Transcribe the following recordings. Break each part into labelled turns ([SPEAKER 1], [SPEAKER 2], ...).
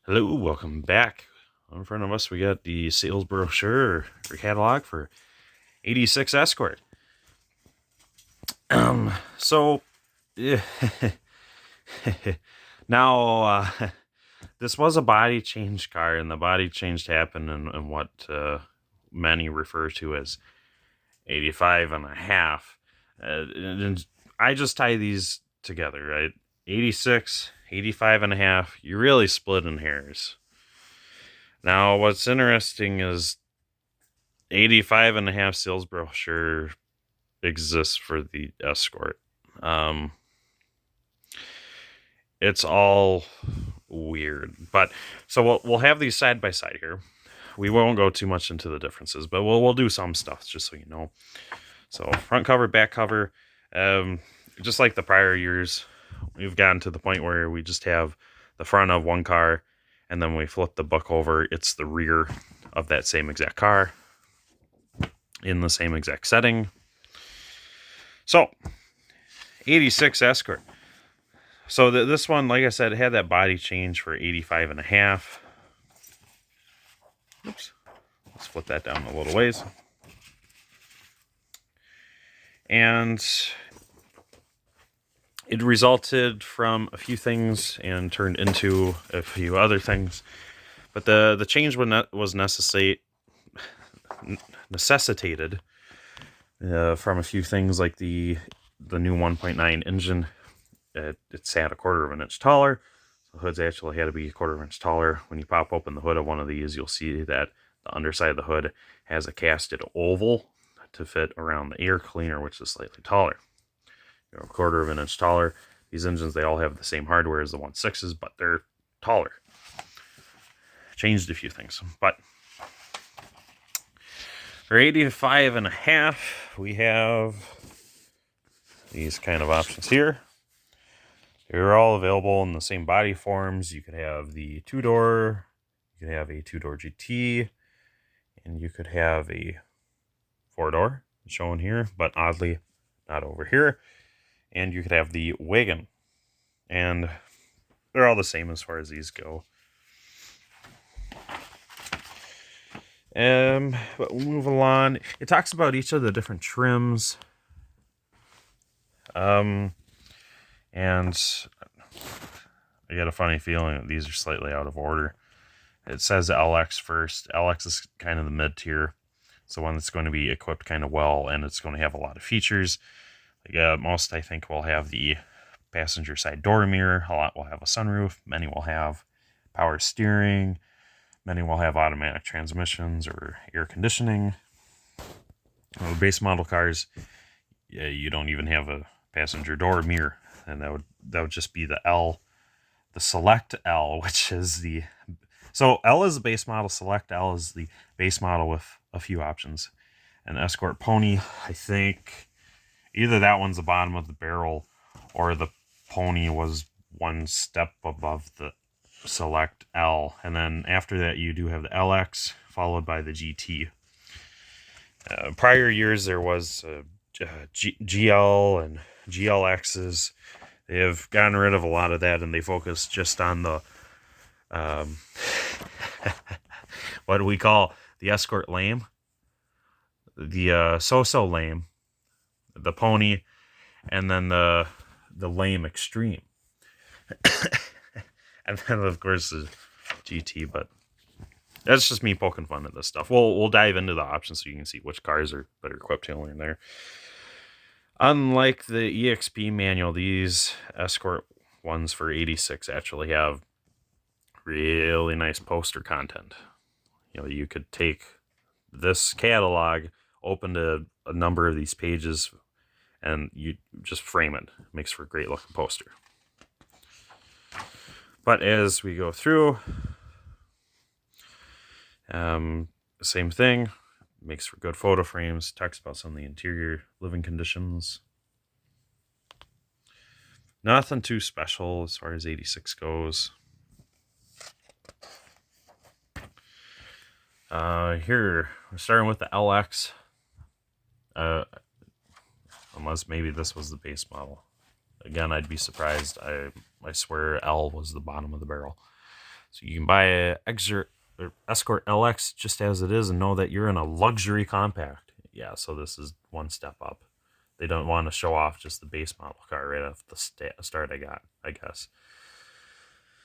[SPEAKER 1] Hello, welcome back. In front of us, we got the sales brochure or catalog for 86 Escort. So, yeah. Now, this was a body change car, and the body change happened in what many refer to as 85 and a half. And I just tie these together, right? 86, 85 and a half, you really split in hairs. Now, what's interesting is 85 and a half sales brochure exists for the Escort. Um, it's all weird, but so we'll have these side by side here. We won't go too much into the differences, but we'll do some stuff just so you know. So front cover, back cover, just like the prior years, we've gotten to the point where we just have the front of one car, and then we flip the book over. It's the rear of that same exact car in the same exact setting. So 86 Escort. So this one, like I said, had that body change for 85 and a half. Oops. Let's flip that down a little ways. And it resulted from a few things and turned into a few other things. But the change was necessitated from a few things like the new 1.9 engine. It sat a quarter of an inch taller. The hoods actually had to be a quarter of an inch taller. When you pop open the hood of one of these, you'll see that the underside of the hood has a casted oval to fit around the air cleaner, which is slightly taller. You're a quarter of an inch taller. These engines, they all have the same hardware as the 1.6s, but they're taller. Changed a few things, but for 85 and a half, we have these kind of options here. They're all available in the same body forms. You could have the two-door, you could have a two-door GT, and you could have a four-door shown here, but oddly not over here. And you could have the wagon. And they're all the same as far as these go. But we'll move along. It talks about each of the different trims. And I get a funny feeling that these are slightly out of order. It says LX first. LX is kind of the mid-tier. It's the one that's going to be equipped kind of well, and it's going to have a lot of features. Like, most, I think, will have the passenger side door mirror. A lot will have a sunroof. Many will have power steering. Many will have automatic transmissions or air conditioning. Well, base model cars, you don't even have a passenger door mirror, and that would just be the L, the Select L, which is the L is the base model, Select L is the base model with a few options. And Escort Pony, I think either that one's the bottom of the barrel or the Pony was one step above the Select L. And then after that, you do have the LX followed by the GT. Prior years, there was GL and GLXs. They have gotten rid of a lot of that, and they focus just on the what do we call the Escort Lame, the so-so Lame, the Pony, and then the Lame Extreme. And then, of course, the GT, but that's just me poking fun at this stuff. We'll dive into the options so you can see which cars are better equipped here and there. Unlike the EXP manual, these Escort ones for 86 actually have really nice poster content. You know, you could take this catalog, open to a number of these pages, and you just frame it. It makes for a great looking poster. But as we go through, same thing, makes for good photo frames, talks about some of the interior living conditions. Nothing too special as far as 86 goes. Here, we're starting with the LX. Unless maybe this was the base model. Again, I'd be surprised. I swear L was the bottom of the barrel. So you can buy a Escort LX just as it is and know that you're in a luxury compact. Yeah, so this is one step up. They don't want to show off just the base model car right off the start. I guess.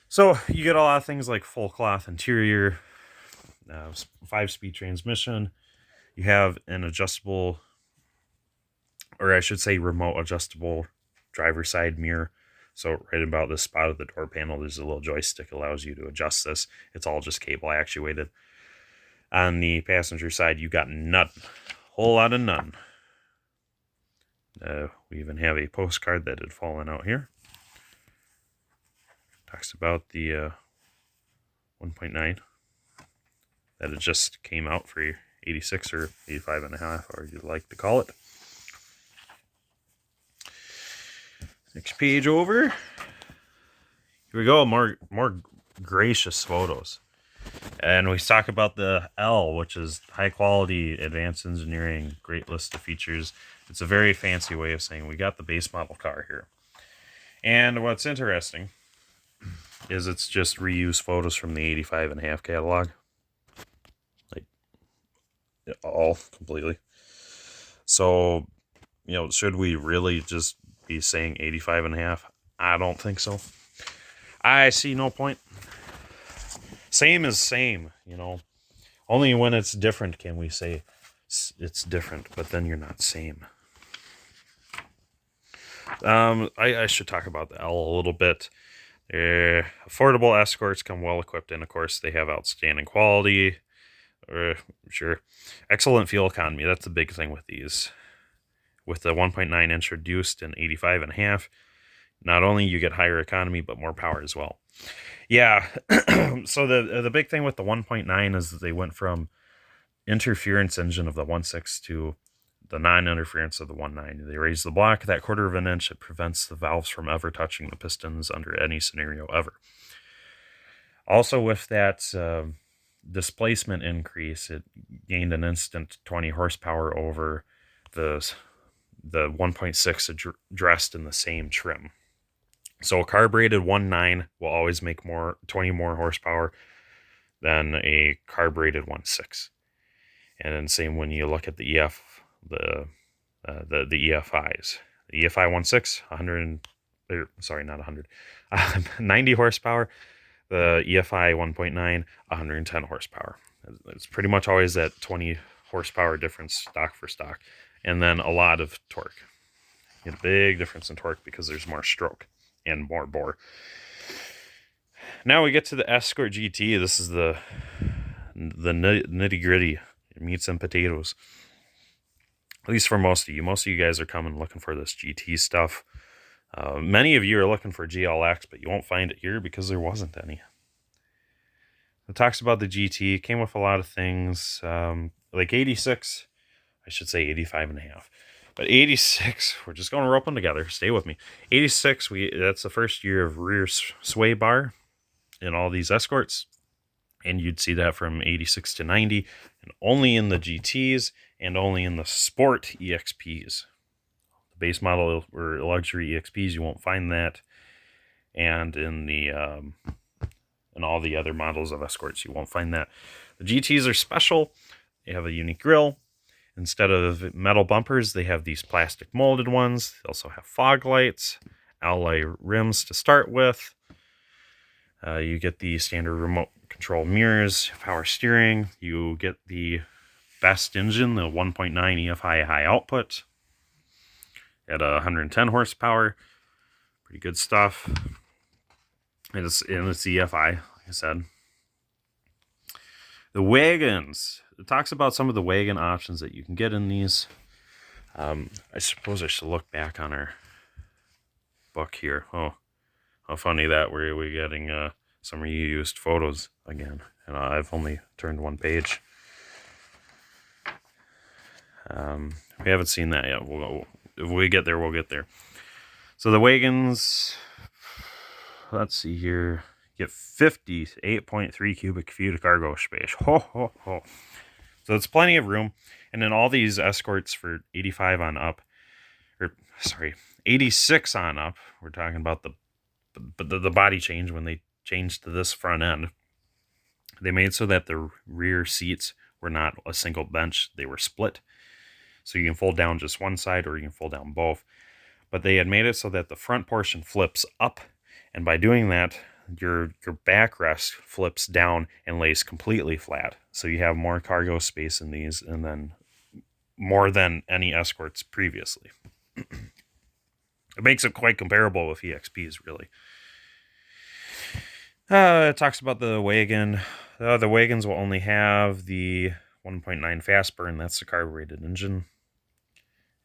[SPEAKER 1] So you get a lot of things like full cloth interior, 5-speed transmission. You have an adjustable, or I should say remote adjustable driver side mirror. So right about this spot of the door panel, there's a little joystick that allows you to adjust this. It's all just cable actuated. On the passenger side, you got none. Whole lot of none. We even have a postcard that had fallen out here. Talks about the 1.9 that it just came out for 86 or 85 and a half, or you'd like to call it. Next page over. Here we go. More gracious photos. And we talk about the L, which is high quality, advanced engineering, great list of features. It's a very fancy way of saying we got the base model car here. And what's interesting is it's just reused photos from the 85 and a half catalog. Like, all completely. So, should we really just be saying 85 and a half? I don't think so. I see no point. Same is same, Only when it's different can we say it's different, but then you're not same. I should talk about the L a little bit. Affordable Escorts come well equipped, and of course they have outstanding quality. Sure. Excellent fuel economy. That's the big thing with these. With the 1.9 introduced in 85 and a half, not only you get higher economy, but more power as well. Yeah. So the big thing with the 1.9 is that they went from interference engine of the 1.6 to the non-interference of the 1.9. They raised the block that 1/4 of an inch. It prevents the valves from ever touching the pistons under any scenario ever. Also, with that displacement increase, it gained an instant 20 horsepower over the 1.6 addressed in the same trim. So a carbureted 1.9 will always make 20 more horsepower than a carbureted 1.6. And then same when you look at the the EFIs. The EFI 1.6, 90 horsepower. The EFI 1.9, 110 horsepower. It's pretty much always that 20 horsepower difference stock for stock. And then a lot of torque. You get a big difference in torque because there's more stroke and more bore. Now we get to the Escort GT. This is the nitty gritty, meats and potatoes. At least for most of you. Most of you guys are coming looking for this GT stuff. Many of you are looking for GLX, but you won't find it here because there wasn't any. It talks about the GT. It came with a lot of things. Like 86, I should say 85 and a half. But 86, we're just going to rope them together. Stay with me. 86, that's the first year of rear sway bar in all these Escorts. And you'd see that from 86 to 90. And only in the GTs and only in the Sport EXPs. The base model or luxury EXPs, you won't find that. And in in all the other models of Escorts, you won't find that. The GTs are special. They have a unique grille. Instead of metal bumpers, they have these plastic molded ones. They also have fog lights, alloy rims to start with. You get the standard remote control mirrors, power steering. You get the best engine, the 1.9 EFI high output at 110 horsepower. Pretty good stuff. And it's EFI, like I said. The wagons. It talks about some of the wagon options that you can get in these. I suppose I should look back on our book here. Oh, how funny that we're getting some reused photos again. And I've only turned one page. We haven't seen that yet. If we get there, we'll get there. So the wagons, let's see here. Get 58.3 cubic feet of cargo space. Ho, ho, ho. So it's plenty of room. And then all these Escorts for 85 on up, 86 on up, we're talking about the body change when they changed to this front end. They made so that the rear seats were not a single bench, they were split. So you can fold down just one side or you can fold down both. But they had made it so that the front portion flips up, and by doing that, your backrest flips down and lays completely flat. So you have more cargo space in these, and then more than any Escorts previously. It makes it quite comparable with EXPs, really. It talks about the wagon. The wagons will only have the 1.9 fast burn. That's the carbureted engine.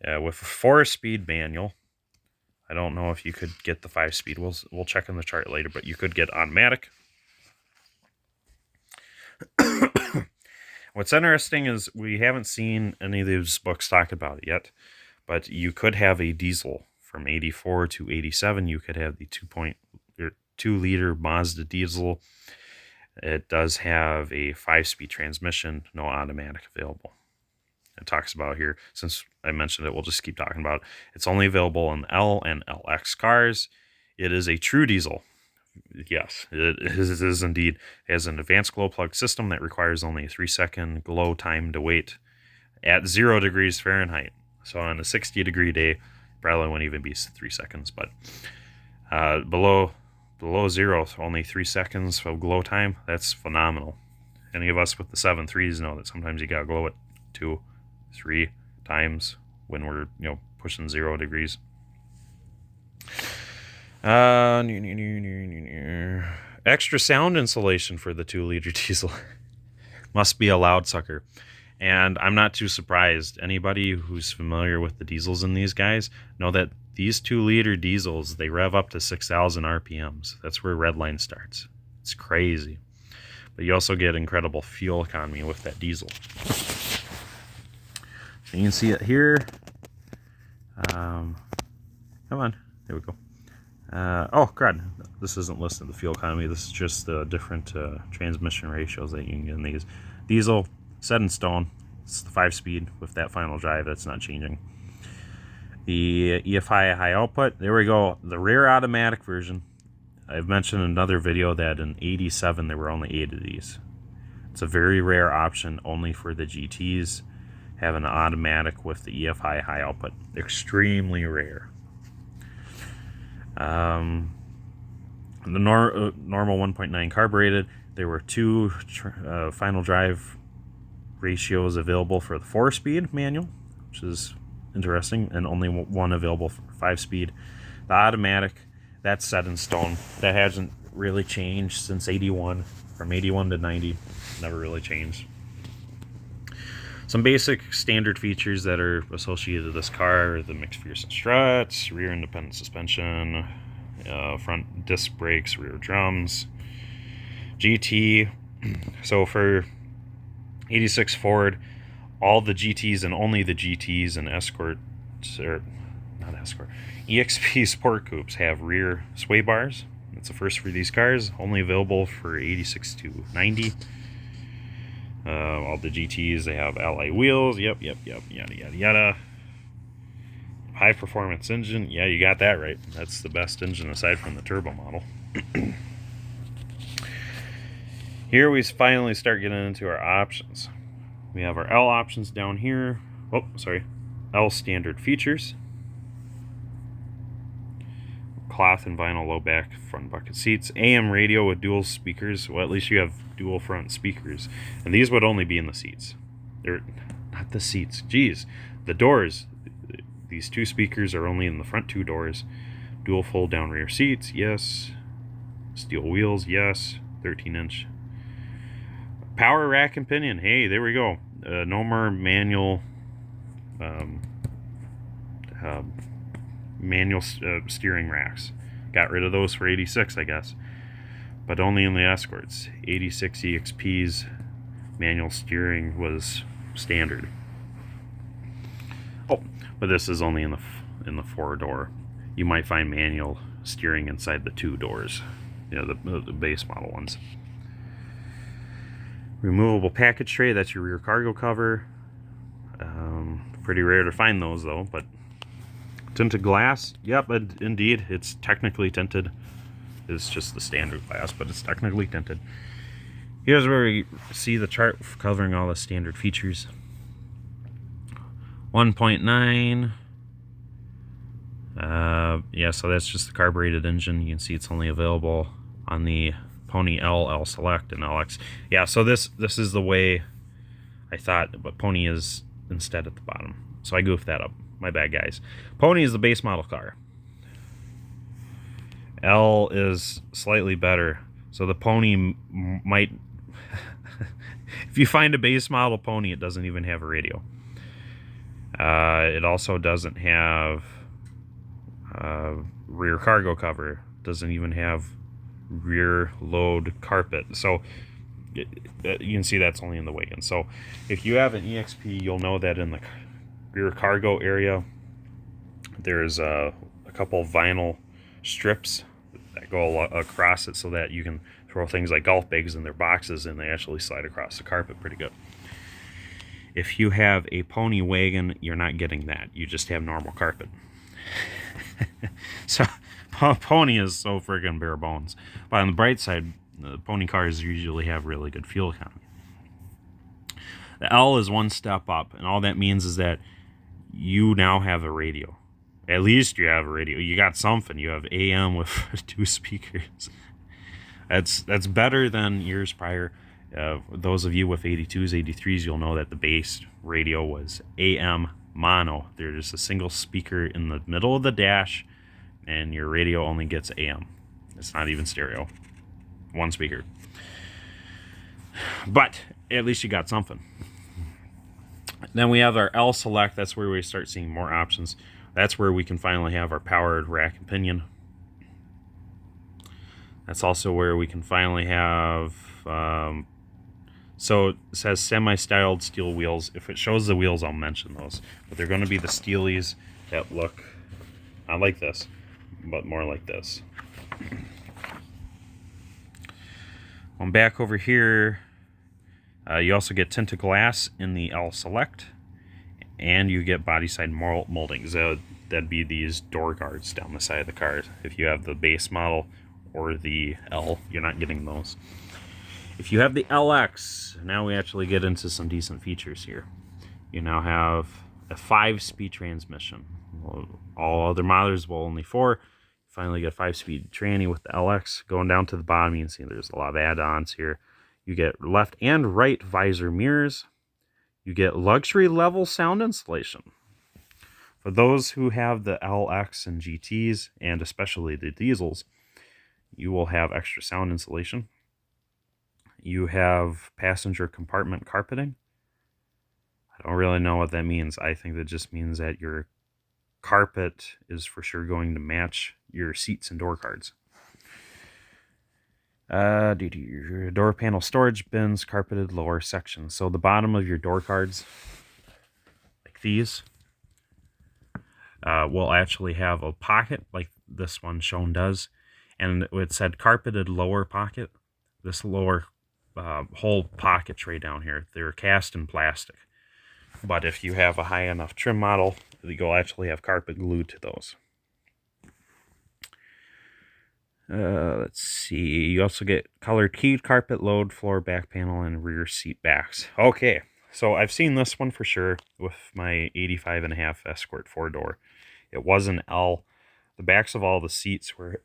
[SPEAKER 1] With a 4-speed manual. I don't know if you could get the 5-speed. We'll check in the chart later, but you could get automatic. What's interesting is we haven't seen any of these books talk about it yet, but you could have a diesel from 84 to 87. You could have the 2-liter Mazda diesel. It does have a 5-speed transmission, no automatic available. It talks about here, since I mentioned it, we'll just keep talking about it. It's only available in L and LX cars. It is a true diesel. Yes, it is indeed. It has an advanced glow plug system that requires only a 3-second glow time to wait at 0 degrees Fahrenheit. So on a 60-degree day, probably won't even be 3 seconds, but below 0, only 3 seconds of glow time. That's phenomenal. Any of us with the 7.3s know that sometimes you gotta glow it 2, 3 times when we're pushing 0 degrees. Extra sound insulation for the 2-liter diesel. Must be a loud sucker. And I'm not too surprised. Anybody who's familiar with the diesels in these guys know that these 2-liter diesels, they rev up to 6,000 RPMs. That's where redline starts. It's crazy. But you also get incredible fuel economy with that diesel. You can see it here. Come on. There we go. Oh, God. This isn't listed, the fuel economy. This is just the different transmission ratios that you can get in these. Diesel, set in stone. It's the 5-speed with that final drive. That's not changing. The EFI high output. There we go. The rear automatic version. I've mentioned in another video that in 87 there were only 8 of these. It's a very rare option only for the GTs. Have an automatic with the EFI high output. Extremely rare. The normal 1.9 carbureted. There were 2 final drive ratios available for the 4-speed manual, which is interesting, and only 1 available for 5-speed. The automatic, that's set in stone. That hasn't really changed since 81. From 81 to 90, never really changed. Some basic standard features that are associated with this car are the McPherson struts, rear independent suspension, front disc brakes, rear drums, GT. So for 86 Ford, all the GTs and only the GTs and Escort, or not Escort, EXP Sport Coupes have rear sway bars. That's the first for these cars, only available for 86 to 90. All the GTs, they have alloy wheels. Yada, yada, yada. High performance engine. Yeah, you got that right. That's the best engine aside from the turbo model. Here we finally start getting into our options. We have our L options down here. Oh, sorry. L standard features. Cloth and vinyl low back front bucket seats. AM radio with dual speakers. Well, at least you have dual front speakers. And these would only be in the seats. They're not the seats. Geez. The doors. These 2 speakers are only in the front 2 doors. Dual fold down rear seats. Yes. Steel wheels. Yes. 13-inch. Power rack and pinion. Hey, there we go. No more manual steering racks. Got rid of those for 86, I guess. But only in the Escorts. 86 EXP's manual steering was standard. Oh, but this is only in the 4-door. You might find manual steering inside the 2 doors. The base model ones. Removable package tray, that's your rear cargo cover. Pretty rare to find those though, but tinted glass, yep, indeed, it's technically tinted. It's just the standard glass, but it's technically tinted. Here's where we see the chart covering all the standard features. 1.9. Yeah, so that's just the carbureted engine. You can see it's only available on the Pony L Select, and LX. Yeah, so this is the way I thought, but Pony is instead at the bottom. So I goofed that up. My bad, guys. Pony is the base model car. L is slightly better. So the Pony might... if you find a base model Pony, it doesn't even have a radio. It also doesn't have rear cargo cover. Doesn't even have rear load carpet. So you can see that's only in the wagon. So if you have an EXP, you'll know that in the rear cargo area, there's a couple vinyl strips that go across it so that you can throw things like golf bags in their boxes and they actually slide across the carpet pretty good. If you have a Pony wagon, you're not getting that. You just have normal carpet. So Pony is so friggin' bare bones. But on the bright side, the Pony cars usually have really good fuel economy. The L is one step up, and all that means is that you now have a radio. At least you have a radio. You got something. You have AM with 2 speakers. That's better than years prior. Those of you with 82s, 83s, you'll know that the base radio was AM mono. There's just a single speaker in the middle of the dash, and your radio only gets AM. It's not even stereo. One speaker. But at least you got something. Then we have our L Select. That's where we start seeing more options. That's where we can finally have our powered rack and pinion. That's also where we can finally have... so it says semi-styled steel wheels. If it shows the wheels, I'll mention those. But they're going to be the steelies that look not like this, but more like this. I'm back over here. You also get tinted glass in the L Select, and you get body side moldings. That'd be these door guards down the side of the car. If you have the base model or the L, you're not getting those. If you have the LX, now we actually get into some decent features here. You now have a 5-speed transmission. All other models will only 4. Finally get a 5-speed tranny with the LX. Going down to the bottom, you can see there's a lot of add-ons here. You get left and right visor mirrors. You get luxury level sound insulation. For those who have the LX and GTs, and especially the diesels, you will have extra sound insulation. You have passenger compartment carpeting. I don't really know what that means. I think that just means that your carpet is for sure going to match your seats and door cards. Your door panel storage bins, carpeted lower section. So the bottom of your door cards, like these, will actually have a pocket like this one shown does. And it said carpeted lower pocket. This lower whole pocket tray down here, they're cast in plastic. But if you have a high enough trim model, you'll actually have carpet glued to those. Let's see. You also get colored keyed carpet, load, floor, back panel, and rear seat backs. Okay, so I've seen this one for sure with my 85.5 Escort 4-door. It was an L. The backs of all the seats were...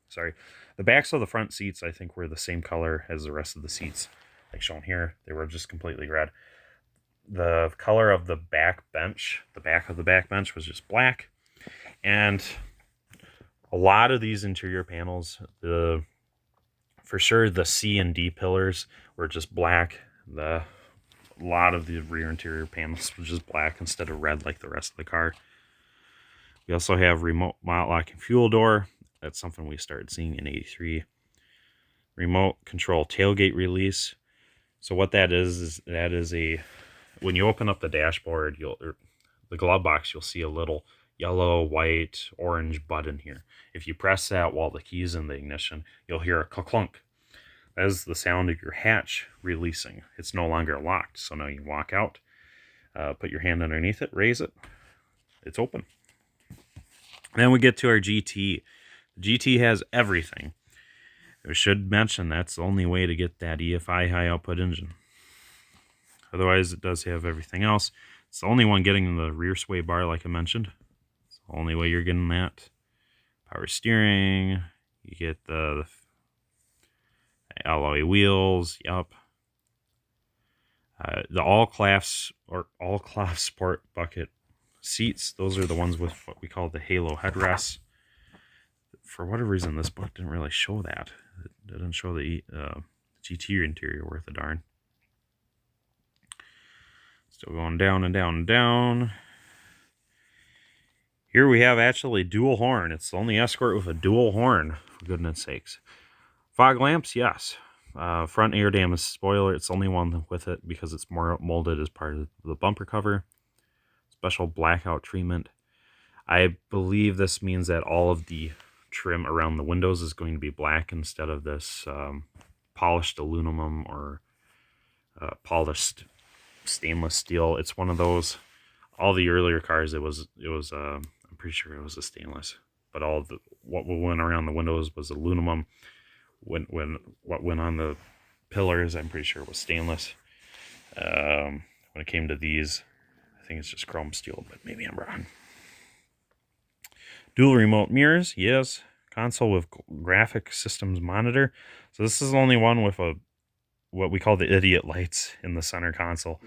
[SPEAKER 1] sorry. The backs of the front seats, I think, were the same color as the rest of the seats. Like shown here, they were just completely red. The color of the back bench, the back of the back bench was just black. And a lot of these interior panels, for sure the C and D pillars were just black. A lot of the rear interior panels were just black instead of red like the rest of the car. We also have remote locking fuel door. That's something we started seeing in 83. Remote control tailgate release. So what that is a, when you open up the dashboard, the glove box, you'll see a little yellow, white, orange button here. If you press that while the key's in the ignition, you'll hear a clunk. That is the sound of your hatch releasing. It's no longer locked. So now you walk out, put your hand underneath it, raise it, it's open. Then we get to our GT. GT has everything. I should mention that's the only way to get that EFI high output engine. Otherwise, it does have everything else. It's the only one getting the rear sway bar, like I mentioned. It's the only way you're getting that. Power steering. You get the alloy wheels. Yup. The all-cloth sport bucket seats. Those are the ones with what we call the halo headrests. For whatever reason, this book didn't really show that. It didn't show the GT interior worth a darn. Still going down and down and down. Here we have actually dual horn. It's the only Escort with a dual horn, for goodness sakes. Fog lamps, yes. Front air damage spoiler, it's the only one with it because it's more molded as part of the bumper cover. Special blackout treatment. I believe this means that all of the trim around the windows is going to be black instead of this polished aluminum or polished stainless steel. It's one of those. All the earlier cars, it was I'm pretty sure it was a stainless, but all the what went around the windows was aluminum. When what went on the pillars, I'm pretty sure it was stainless. When it came to these, I think it's just chrome steel, but maybe I'm wrong. Dual remote mirrors, yes. Console with graphic systems monitor. So this is the only one with what we call the idiot lights in the center console.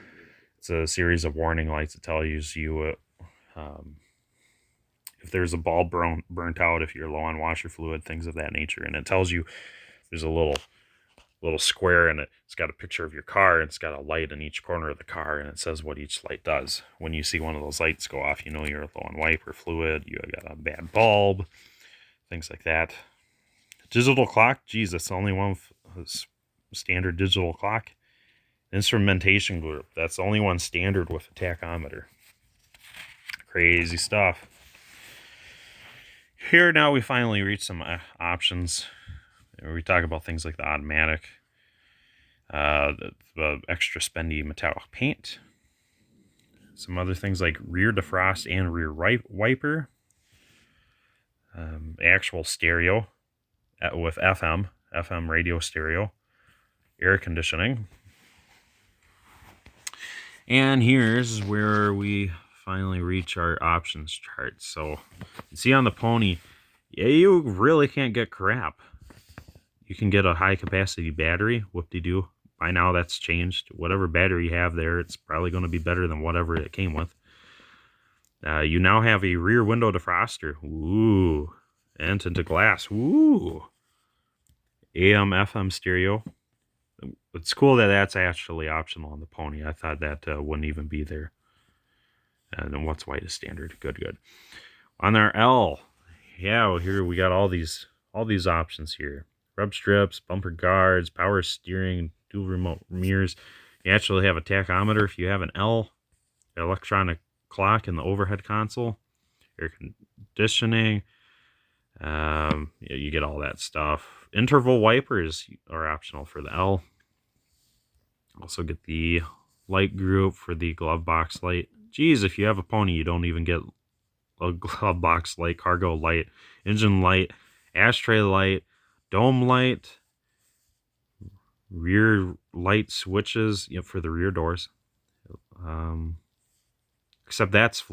[SPEAKER 1] It's a series of warning lights that tells you if there's a bulb burnt out, if you're low on washer fluid, things of that nature. And it tells you there's a little square and it's got a picture of your car and it's got a light in each corner of the car and it says what each light does. When you see one of those lights go off, you know you're low on wiper fluid, you got a bad bulb, things like that. Digital clock, geez, that's the only one with standard digital clock. Instrumentation group, that's the only one standard with a tachometer. Crazy stuff. Here now we finally reach some options. We talk about things like the automatic, the extra spendy metallic paint, some other things like rear defrost and rear wiper, actual stereo with FM radio stereo, air conditioning. And here's where we finally reach our options chart. So you see on the Pony, yeah, you really can't get crap. You can get a high capacity battery, whoop-de-doo. By now that's changed. Whatever battery you have there, it's probably going to be better than whatever it came with. You now have a rear window defroster. Ooh. And tinted glass. Ooh. AM, FM stereo. It's cool that that's actually optional on the Pony. I thought that wouldn't even be there. And then what's white is standard. Good. On our L, yeah, well, here we got all these options here. Rub strips, bumper guards, power steering, dual remote mirrors. You actually have a tachometer if you have an L, electronic clock in the overhead console, air conditioning. You get all that stuff. Interval wipers are optional for the L. Also get the light group for the glove box light. Geez, if you have a Pony, you don't even get a glove box light, cargo light, engine light, ashtray light, dome light, rear light switches for the rear doors. Except that's,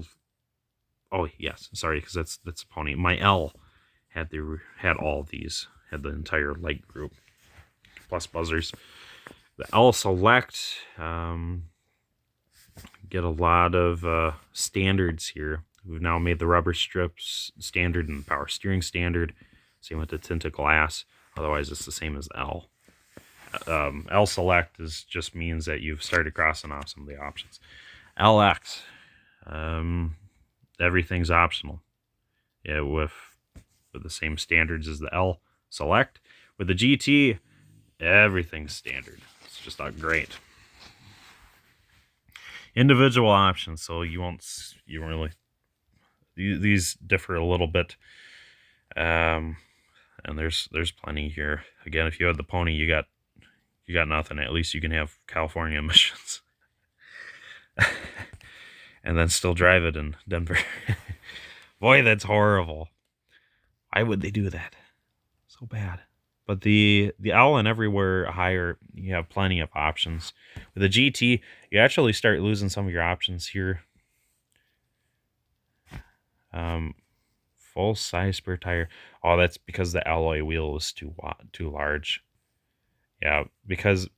[SPEAKER 1] oh yes, sorry, because that's a Pony. My L had all these, had the entire light group plus buzzers. The L Select, get a lot of standards here. We've now made the rubber strips standard and power steering standard. Same with the tinted glass. Otherwise, it's the same as L. L Select just means that you've started crossing off some of the options. LX, everything's optional. Yeah, with the same standards as the L Select. With the GT, everything's standard. It's just not great. Individual options, so you won't really. These differ a little bit. And there's plenty here. Again, if you had the Pony, you got nothing. At least you can have California emissions, and then still drive it in Denver. Boy, that's horrible. Why would they do that? So bad. But the L and everywhere higher, you have plenty of options. With the GT, you actually start losing some of your options here. Full size spare tire. Oh, that's because the alloy wheel is too large. Yeah, because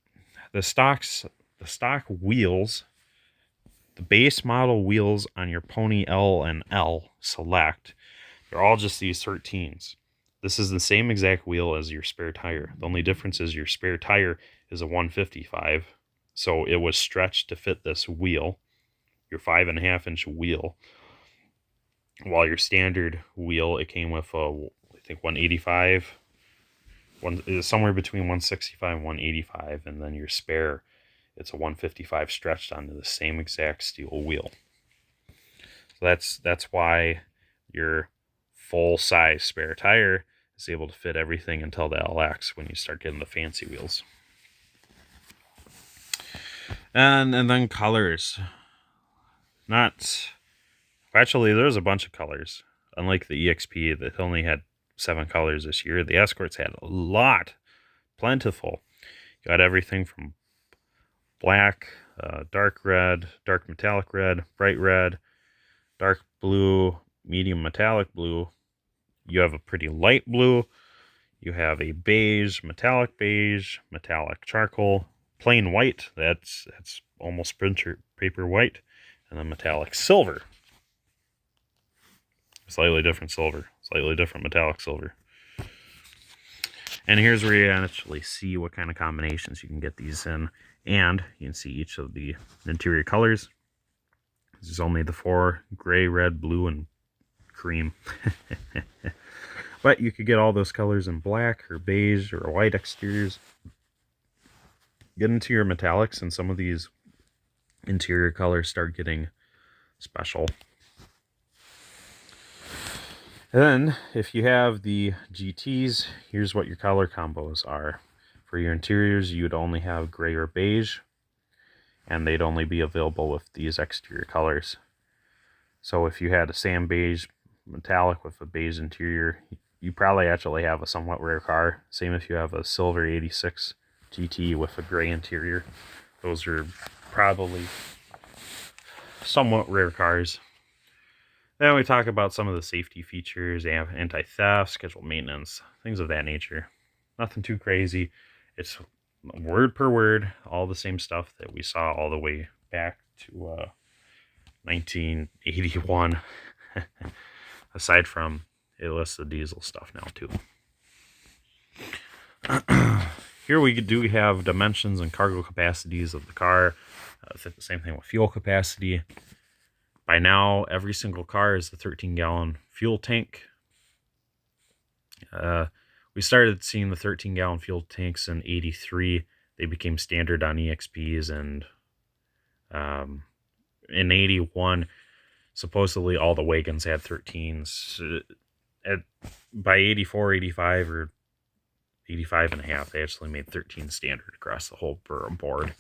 [SPEAKER 1] the stock wheels, the base model wheels on your Pony L and L Select, they're all just these 13s. This is the same exact wheel as your spare tire. The only difference is your spare tire is a 155. So it was stretched to fit this wheel, your 5.5-inch wheel. While your standard wheel, it came with a, I think 185, somewhere between 165 and 185, and then your spare, it's a 155 stretched onto the same exact steel wheel. So that's why your full size spare tire is able to fit everything until the LX when you start getting the fancy wheels. And then colors. Actually, there's a bunch of colors. Unlike the EXP that only had 7 colors this year, the Escorts had a lot. Plentiful. You got everything from black, dark red, dark metallic red, bright red, dark blue, medium metallic blue. You have a pretty light blue. You have a beige, metallic charcoal, plain white. That's almost printer paper white, and then metallic silver. Slightly different silver, slightly different metallic silver. And here's where you actually see what kind of combinations you can get these in, and you can see each of the interior colors. This is only the 4: gray, red, blue, and cream. But you could get all those colors in black or beige or white exteriors. Get into your metallics, and some of these interior colors start getting special. And then, if you have the GTs, here's what your color combos are. For your interiors, you'd only have gray or beige, and they'd only be available with these exterior colors. So if you had a sand beige metallic with a beige interior, you probably actually have a somewhat rare car. Same if you have a silver 86 GT with a gray interior. Those are probably somewhat rare cars. Then we talk about some of the safety features, anti-theft, scheduled maintenance, things of that nature. Nothing too crazy. It's word per word, all the same stuff that we saw all the way back to 1981. Aside from, it lists the diesel stuff now too. Here we do have dimensions and cargo capacities of the car. The same thing with fuel capacity. By now, every single car is the 13-gallon fuel tank. We started seeing the 13-gallon fuel tanks in '83. They became standard on EXPs, and in '81, supposedly all the wagons had 13s. By '84, '85, or 85 and a half, they actually made 13 standard across the whole board.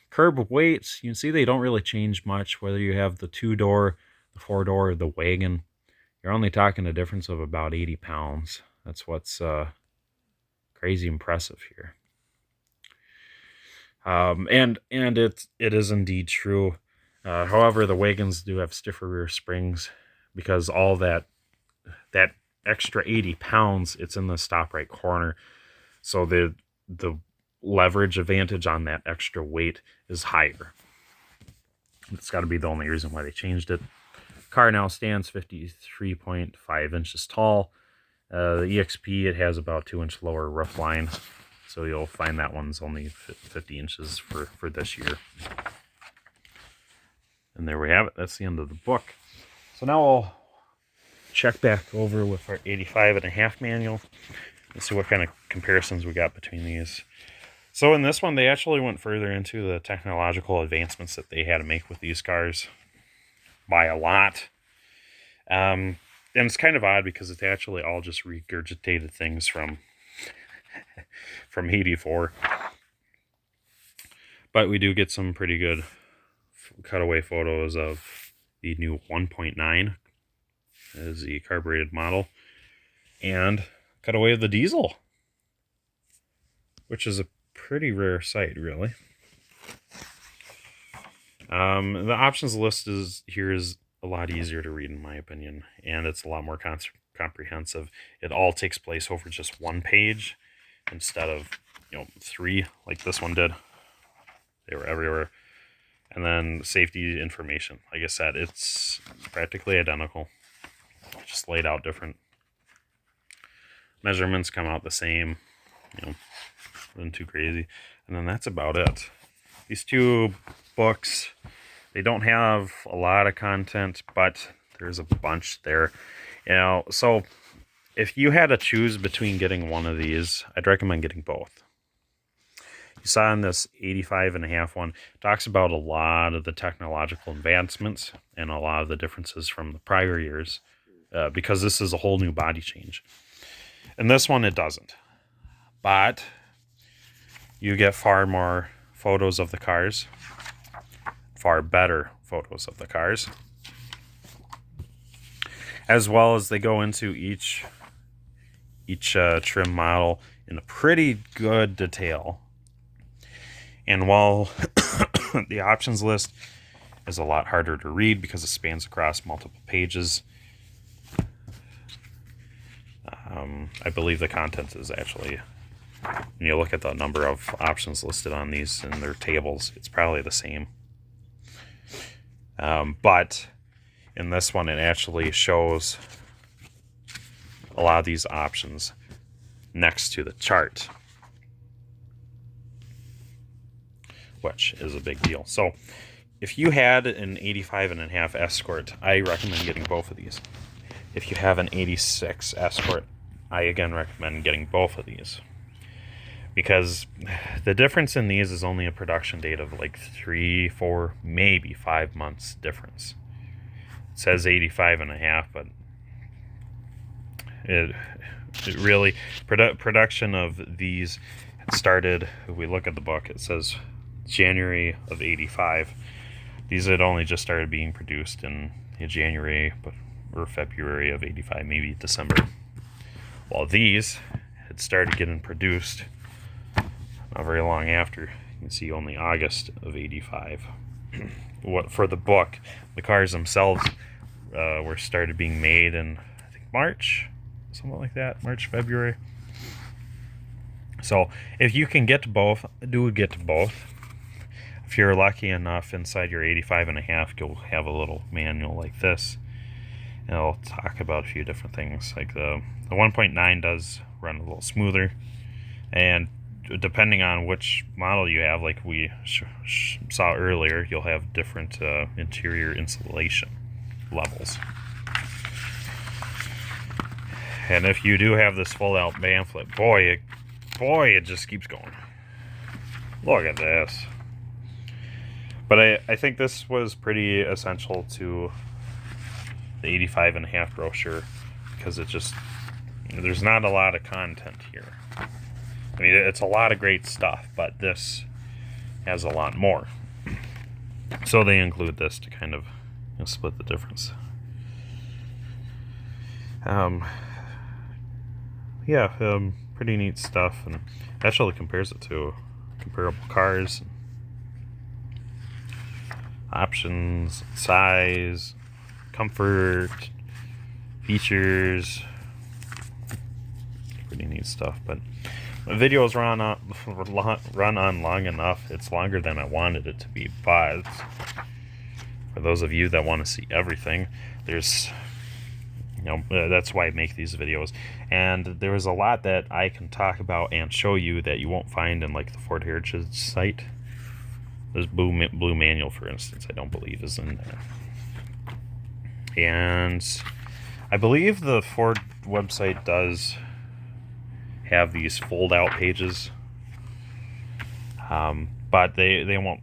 [SPEAKER 1] Curb weights, you can see they don't really change much, whether you have the 2-door, the 4-door, or the wagon. You're only talking a difference of about 80 pounds. That's what's crazy impressive here. And it is indeed true. However, the wagons do have stiffer rear springs because all that extra 80 pounds, it's in the stop right corner. So the leverage advantage on that extra weight is higher. It's got to be the only reason why they changed it. Car now stands 53.5 inches tall. The EXP, it has about 2-inch lower roof line. So you'll find that one's only 50 inches for this year. And there we have it. That's the end of the book. So now I'll check back over with our 85.5 manual and see what kind of comparisons we got between these. So in this one, they actually went further into the technological advancements that they had to make with these cars by a lot. And it's kind of odd because it's actually all just regurgitated things from 84. But we do get some pretty good cutaway photos of the new 1.9. is the carbureted model. And cut away the diesel, which is a pretty rare sight, really. The options list here is a lot easier to read, in my opinion, and it's a lot more comprehensive. It all takes place over just one page instead of 3 like this one did. They were everywhere. And then safety information. Like I said, it's practically identical, just laid out different. Measurements come out the same, nothing too crazy. And then that's about it. These 2 books, they don't have a lot of content, but there's a bunch there. So if you had to choose between getting one of these, I'd recommend getting both. You saw in this 85.5 one, talks about a lot of the technological advancements and a lot of the differences from the prior years, because this is a whole new body change. And this one, it doesn't. But you get far more photos of the cars, far better photos of the cars, as well as they go into each trim model in a pretty good detail. And while the options list is a lot harder to read because it spans across multiple pages, I believe the content is actually, when you look at the number of options listed on these in their tables, it's probably the same. But in this one, it actually shows a lot of these options next to the chart, which is a big deal. So if you had an 85.5 Escort, I recommend getting both of these. If you have an 86 Escort, I again recommend getting both of these, because the difference in these is only a production date of like 3, 4, maybe 5 months difference. It says 85.5, but it really, production of these started, if we look at the book, it says January of 85. These had only just started being produced in January or February of 85, maybe December. While these had started getting produced not very long after. You can see only August of 85. What for the book, the cars themselves were started being made in, I think, March, something like that, March, February. So if you can get to both, do get to both. If you're lucky enough, inside your 85.5, you'll have a little manual like this, and it'll talk about a few different things. Like the 1.9 does run a little smoother, and depending on which model you have, like we saw earlier, you'll have different interior insulation levels. And if you do have this fold-out pamphlet, boy, it just keeps going. Look at this. But I think this was pretty essential to the 85.5 brochure, because there's not a lot of content here. I mean, it's a lot of great stuff, but this has a lot more. So they include this to kind of split the difference. Pretty neat stuff, and actually compares it to comparable cars, options, size, comfort, features. Pretty neat stuff. But the video's run on long enough. It's longer than I wanted it to be, but for those of you that want to see everything, there's that's why I make these videos. And there is a lot that I can talk about and show you that you won't find in like the Ford Heritage site. This blue manual, for instance, I don't believe is in there. And I believe the Ford website does have these fold-out pages, but they won't.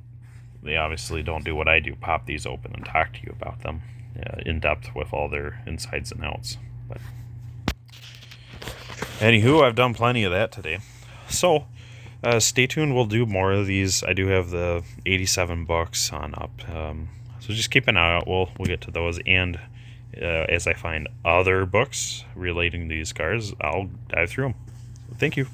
[SPEAKER 1] They obviously don't do what I do, pop these open and talk to you about them in depth with all their insides and outs. But anywho, I've done plenty of that today. So stay tuned. We'll do more of these. I do have the 87 books on up. So just keep an eye out. We'll get to those. And As I find other books relating to these cars, I'll dive through them. Thank you.